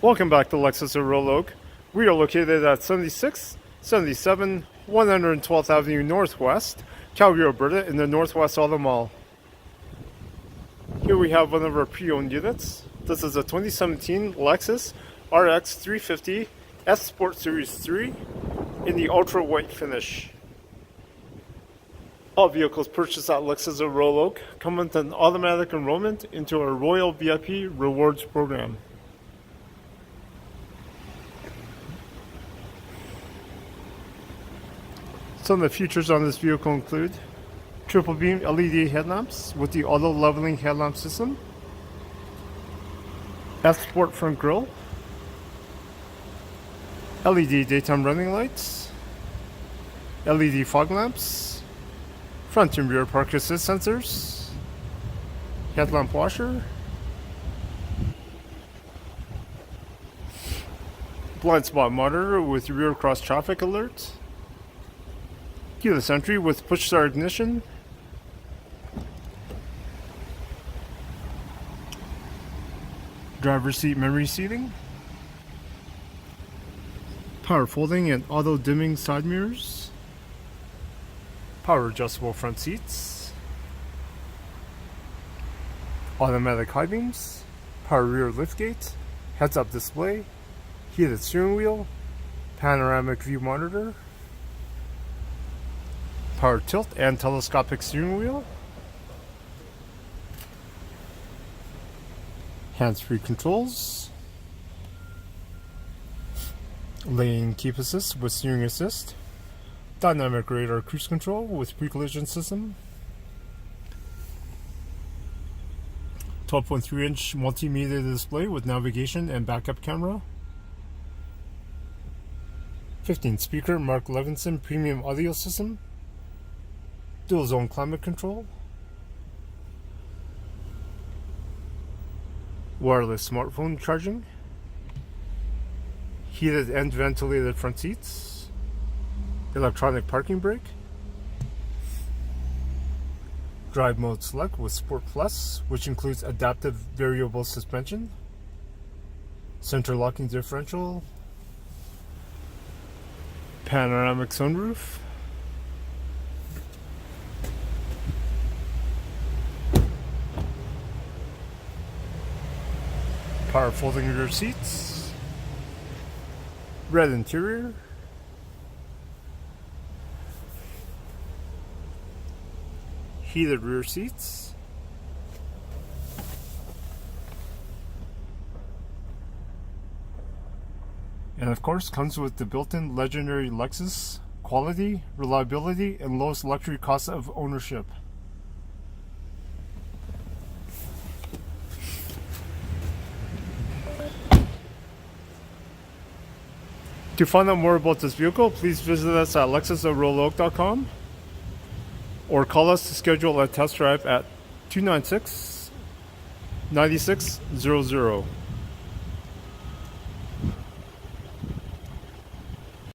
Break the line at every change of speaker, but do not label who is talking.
Welcome back to Lexus Oak. We are located at 7677 112th Avenue Northwest, Calgary, Alberta, in the Northwest Auto Mall. Here we have one of our pre-owned units. This is a 2017 Lexus RX 350 S Sport Series 3 in the ultra white finish. All vehicles purchased at Lexus Oak come with an automatic enrollment into our Royal VIP Rewards program. Some of the features on this vehicle include triple beam LED headlamps with the auto leveling headlamp system, S Sport front grille, LED daytime running lights, LED fog lamps, front and rear park assist sensors, headlamp washer, blind spot monitor with rear cross traffic alert, keyless entry with push start ignition, driver's seat memory seating, power folding and auto dimming side mirrors, power adjustable front seats, automatic high beams, power rear liftgate, heads up display, heated steering wheel, panoramic view monitor, power tilt and telescopic steering wheel, hands-free controls, lane keep assist with steering assist, dynamic radar cruise control with pre-collision system, 12.3-inch multimedia display with navigation and backup camera, 15-speaker Mark Levinson premium audio system, dual zone climate control, wireless smartphone charging, heated and ventilated front seats, electronic parking brake, drive mode select with Sport Plus, which includes adaptive variable suspension, center locking differential, panoramic sunroof, power folding rear seats, red interior, heated rear seats, and of course comes with the built-in legendary Lexus quality, reliability, and lowest luxury cost of ownership. To find out more about this vehicle, please visit us at lexusoak.com or call us to schedule a test drive at 296-9600.